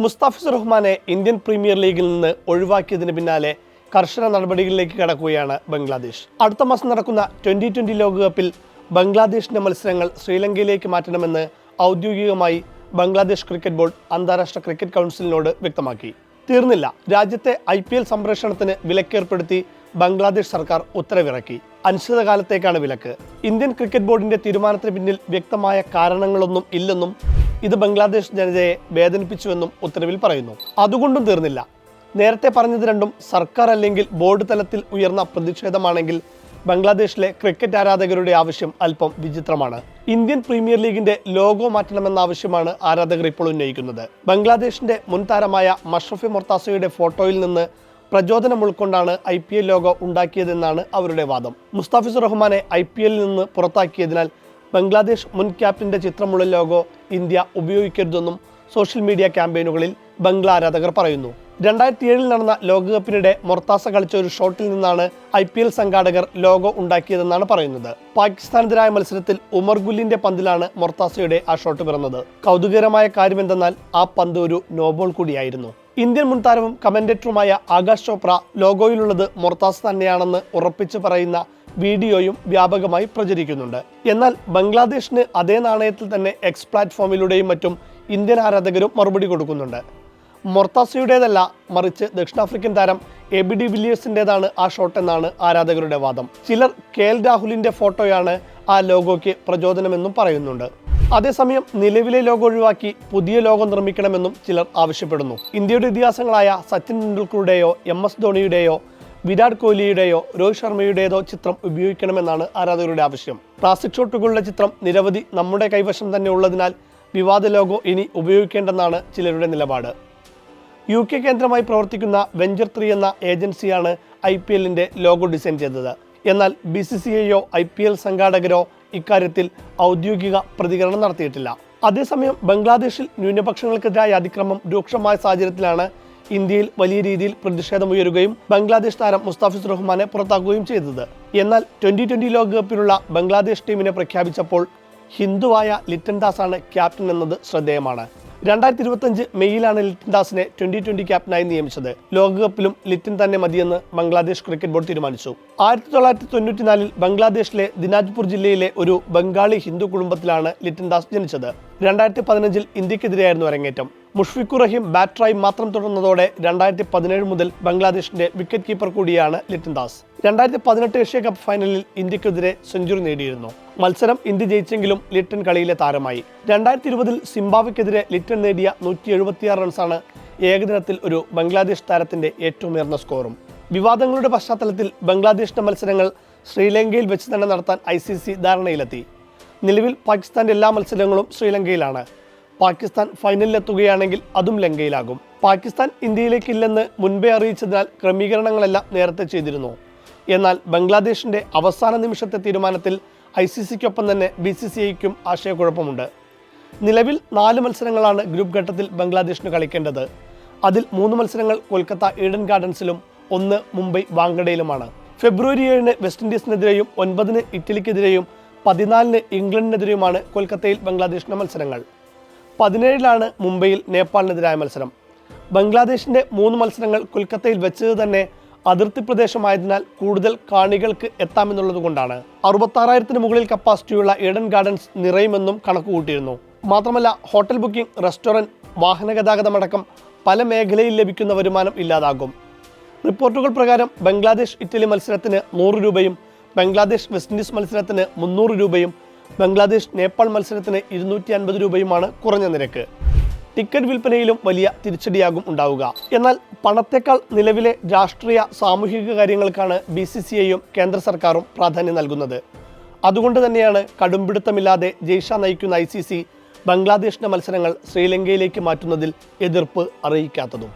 മുസ്താഫിസുർ റഹ്മാനെ Indian premier ലീഗിൽ നിന്ന് ഒഴിവാക്കിയതിന് പിന്നാലെ കർശന നടപടികളിലേക്ക് കടക്കുകയാണ് ബംഗ്ലാദേശ്. അടുത്ത മാസം നടക്കുന്ന T20 ലോകകപ്പിൽ ബംഗ്ലാദേശിന്റെ മത്സരങ്ങൾ ശ്രീലങ്കയിലേക്ക് മാറ്റണമെന്ന് ഔദ്യോഗികമായി ബംഗ്ലാദേശ് ക്രിക്കറ്റ് ബോർഡ് അന്താരാഷ്ട്ര ക്രിക്കറ്റ് കൗൺസിലിനോട് വ്യക്തമാക്കി. തീർന്നില്ല, രാജ്യത്തെ IPL സംപ്രേഷണത്തിന് വിലക്കേർപ്പെടുത്തി ബംഗ്ലാദേശ് സർക്കാർ ഉത്തരവിറക്കി. അനിശ്ചിതകാലത്തേക്കാണ് വിലക്ക്. ഇന്ത്യൻ ക്രിക്കറ്റ് ബോർഡിന്റെ തീരുമാനത്തിന് പിന്നിൽ വ്യക്തമായ കാരണങ്ങളൊന്നും ഇല്ലെന്നും ഇത് ബംഗ്ലാദേശ് ജനതയെ വേദനിപ്പിച്ചുവെന്നും ഉത്തരവിൽ പറയുന്നു. അതുകൊണ്ടും തീർന്നില്ല. നേരത്തെ പറഞ്ഞത് രണ്ടും സർക്കാർ അല്ലെങ്കിൽ ബോർഡ് തലത്തിൽ ഉയർന്ന പ്രതിഷേധമാണെങ്കിൽ ബംഗ്ലാദേശിലെ ക്രിക്കറ്റ് ആരാധകരുടെ ആവശ്യം അല്പം വിചിത്രമാണ്. ഇന്ത്യൻ പ്രീമിയർ ലീഗിന്റെ ലോഗോ മാറ്റണമെന്ന ആവശ്യമാണ് ആരാധകർ ഇപ്പോൾ ഉന്നയിക്കുന്നത്. ബംഗ്ലാദേശിന്റെ മുൻ താരമായ മഷ്റഫി മൊർത്താസയുടെ ഫോട്ടോയിൽ നിന്ന് പ്രചോദനം ഉൾക്കൊണ്ടാണ് IPL ലോഗോ ഉണ്ടാക്കിയതെന്നാണ് അവരുടെ വാദം. മുസ്താഫിസുർ റഹ്മാനെ IPL നിന്ന് പുറത്താക്കിയതിനാൽ ബംഗ്ലാദേശ് മുൻ ക്യാപ്റ്റന്റെ ചിത്രമുള്ള ലോഗോ ഇന്ത്യ ഉപയോഗിക്കരുതെന്നും സോഷ്യൽ മീഡിയ ക്യാമ്പയിനുകളിൽ ബംഗ്ലാ ആരാധകർ പറയുന്നു. 2007 നടന്ന ലോകകപ്പിനിടെ മൊർത്താസ കളിച്ച ഒരു ഷോട്ടിൽ നിന്നാണ് IPL സംഘാടകർ ലോഗോ ഉണ്ടാക്കിയതെന്നാണ് പറയുന്നത്. പാകിസ്ഥാനെതിരായ മത്സരത്തിൽ ഉമർ ഗുല്ലിന്റെ പന്തിലാണ് മൊർത്താസയുടെ ആ ഷോട്ട് പിറന്നത്. കൗതുകകരമായ കാര്യമെന്തെന്നാൽ ആ പന്ത് ഒരു നോബോൾ കൂടിയായിരുന്നു. ഇന്ത്യൻ മുൻ താരവും കമന്റേറ്ററുമായ ആകാശ് ചോപ്ര ലോഗോയിലുള്ളത് മൊർത്താസ തന്നെയാണെന്ന് ഉറപ്പിച്ചു പറയുന്ന വീഡിയോയും വ്യാപകമായി പ്രചരിക്കുന്നുണ്ട്. എന്നാൽ ബംഗ്ലാദേശിന് അതേ നാണയത്തിൽ തന്നെ X പ്ലാറ്റ്ഫോമിലൂടെയും മറ്റും ഇന്ത്യൻ ആരാധകരും മറുപടി കൊടുക്കുന്നുണ്ട്. മൊർത്താസയുടേതല്ല, മറിച്ച് ദക്ഷിണാഫ്രിക്കൻ താരം ABD വില്ലിയേഴ്സിൻ്റെതാണ് ആ ഷോട്ട് എന്നാണ് ആരാധകരുടെ വാദം. ചിലർ KL രാഹുലിന്റെ ഫോട്ടോയാണ് ആ ലോഗോയ്ക്ക് പ്രചോദനമെന്നും പറയുന്നുണ്ട്. അതേസമയം നിലവിലെ ലോഗോ ഒഴിവാക്കി പുതിയ ലോഗോ നിർമ്മിക്കണമെന്നും ചിലർ ആവശ്യപ്പെടുന്നു. ഇന്ത്യയുടെ ഇതിഹാസങ്ങളായ സച്ചിൻ ടെണ്ടുൽക്കറുടെയോ MS ധോണിയുടെയോ വിരാട് കോഹ്ലിയുടെയോ രോഹിത് ശർമ്മയുടേതോ ചിത്രം ഉപയോഗിക്കണമെന്നാണ് ആരാധകരുടെ ആവശ്യം. പ്ലാസ്റ്റിക് ഷോട്ടുകളുടെ ചിത്രം നിരവധി നമ്മുടെ കൈവശം തന്നെ ഉള്ളതിനാൽ വിവാദ ലോഗോ ഇനി ഉപയോഗിക്കേണ്ടെന്നാണ് ചിലരുടെ നിലപാട്. UK കേന്ദ്രമായി പ്രവർത്തിക്കുന്ന വെഞ്ചർ 3 എന്ന ഏജൻസിയാണ് IPLന്റെ ലോഗോ ഡിസൈൻ ചെയ്തത്. എന്നാൽ BCCIയോ IPL സംഘാടകരോ ഇക്കാര്യത്തിൽ ഔദ്യോഗിക പ്രതികരണം നടത്തിയിട്ടില്ല. അതേസമയം ബംഗ്ലാദേശിൽ ന്യൂനപക്ഷങ്ങൾക്കെതിരായ അതിക്രമം രൂക്ഷമായ സാഹചര്യത്തിലാണ് ഇന്ത്യയിൽ വലിയ രീതിയിൽ പ്രതിഷേധമുയരുകയും ബംഗ്ലാദേശ് താരം മുസ്താഫിസുർ റഹ്മാനെ പുറത്താക്കുകയും ചെയ്തത്. എന്നാൽ T20 ലോകകപ്പിനുള്ള ബംഗ്ലാദേശ് ടീമിനെ പ്രഖ്യാപിച്ചപ്പോൾ ഹിന്ദുവായ ലിറ്റൻ ദാസാണ് ക്യാപ്റ്റൻ എന്നത് ശ്രദ്ധേയമാണ്. 2025 മെയ്യിലാണ് ലിറ്റൻ ദാസിനെ T20 ക്യാപ്റ്റനായി നിയമിച്ചത്. ലോകകപ്പിലും ലിറ്റൻ തന്നെ മതിയെന്ന് ബംഗ്ലാദേശ് ക്രിക്കറ്റ് ബോർഡ് തീരുമാനിച്ചു. 1994 ബംഗ്ലാദേശിലെ ദിനാജ്പൂർ ജില്ലയിലെ ഒരു ബംഗാളി ഹിന്ദു കുടുംബത്തിലാണ് ലിറ്റൻ ദാസ് ജനിച്ചത്. 2015 ഇന്ത്യക്കെതിരെയായിരുന്നു അരങ്ങേറ്റം. മുഷ്ഫിഖുർ റഹീം ബാറ്ററായി മാത്രം തുടർന്നതോടെ 2017 മുതൽ ബംഗ്ലാദേശിന്റെ വിക്കറ്റ് കീപ്പർ കൂടിയാണ് ലിറ്റൻ ദാസ്. 2018 ഏഷ്യ കപ്പ് ഫൈനലിൽ ഇന്ത്യക്കെതിരെ സെഞ്ചുറി നേടിയിരുന്നു. മത്സരം ഇന്ത്യ ജയിച്ചെങ്കിലും ലിറ്റൻ കളിയിലെ താരമായി. 2020 സിംബാബ്വെക്കെതിരെ ലിറ്റൻ നേടിയ 176 റൺസാണ് ഏകദിനത്തിൽ ഒരു ബംഗ്ലാദേശ് താരത്തിന്റെ ഏറ്റവും ഉയർന്ന സ്കോറും. വിവാദങ്ങളുടെ പശ്ചാത്തലത്തിൽ ബംഗ്ലാദേശിന്റെ മത്സരങ്ങൾ ശ്രീലങ്കയിൽ വെച്ച് തന്നെ നടത്താൻ ICC ധാരണയിലെത്തി. നിലവിൽ പാകിസ്ഥാന്റെ എല്ലാ മത്സരങ്ങളും ശ്രീലങ്കയിലാണ്. പാകിസ്ഥാൻ ഫൈനലിലെത്തുകയാണെങ്കിൽ അതും ലങ്കയിലാകും. പാകിസ്ഥാൻ ഇന്ത്യയിലേക്കില്ലെന്ന് മുൻപേ അറിയിച്ചതിനാൽ ക്രമീകരണങ്ങളെല്ലാം നേരത്തെ ചെയ്തിരുന്നു. എന്നാൽ ബംഗ്ലാദേശിന്റെ അവസാന നിമിഷത്തെ തീരുമാനത്തിൽ ICCക്കൊപ്പം തന്നെ BCCIക്കും ആശയക്കുഴപ്പമുണ്ട്. നിലവിൽ 4 മത്സരങ്ങളാണ് ഗ്രൂപ്പ് ഘട്ടത്തിൽ ബംഗ്ലാദേശിന് കളിക്കേണ്ടത്. അതിൽ 3 മത്സരങ്ങൾ കൊൽക്കത്ത ഈഡൻ ഗാർഡൻസിലും 1 മുംബൈ വാങ്കഡയിലുമാണ്. ഫെബ്രുവരി 7 വെസ്റ്റ് ഇൻഡീസിനെതിരെയും 9 ഇറ്റലിക്കെതിരെയും 14 ഇംഗ്ലണ്ടിനെതിരെയുമാണ് കൊൽക്കത്തയിൽ ബംഗ്ലാദേശിന്റെ മത്സരങ്ങൾ. 17 മുംബൈയിൽ നേപ്പാളിനെതിരായ മത്സരം. ബംഗ്ലാദേശിന്റെ 3 മത്സരങ്ങൾ കൊൽക്കത്തയിൽ വെച്ചത് തന്നെ അതിർത്തി പ്രദേശമായതിനാൽ കൂടുതൽ കാണികൾക്ക് എത്താമെന്നുള്ളതുകൊണ്ടാണ്. 66,000 മുകളിൽ കപ്പാസിറ്റിയുള്ള ഈഡൻ ഗാർഡൻസ് നിറയുമെന്നും കണക്കുകൂട്ടിയിരുന്നു. മാത്രമല്ല ഹോട്ടൽ ബുക്കിംഗ്, റെസ്റ്റോറൻറ്റ്, വാഹന ഗതാഗതമടക്കം പല മേഖലയിൽ ലഭിക്കുന്ന വരുമാനം ഇല്ലാതാകും. റിപ്പോർട്ടുകൾ പ്രകാരം ബംഗ്ലാദേശ് ഇറ്റലി മത്സരത്തിന് 100 രൂപയും ബംഗ്ലാദേശ് വെസ്റ്റ് ഇൻഡീസ് മത്സരത്തിന് 300 രൂപയും ബംഗ്ലാദേശ് നേപ്പാൾ മത്സരത്തിന് 250 രൂപയുമാണ് കുറഞ്ഞ നിരക്ക്. ടിക്കറ്റ് വിൽപ്പനയിലും വലിയ തിരിച്ചടിയാകും ഉണ്ടാവുക. എന്നാൽ പണത്തേക്കാൾ നിലവിലെ രാഷ്ട്രീയ സാമൂഹിക കാര്യങ്ങൾക്കാണ് BCCIയും കേന്ദ്ര സർക്കാരും പ്രാധാന്യം നൽകുന്നത്. അതുകൊണ്ട് തന്നെയാണ് കടുംപിടുത്തമില്ലാതെ ജയ്ഷ നയിക്കുന്ന ICC ബംഗ്ലാദേശിന്റെ മത്സരങ്ങൾ ശ്രീലങ്കയിലേക്ക് മാറ്റുന്നതിൽ എതിർപ്പ് അറിയിക്കാത്തതും.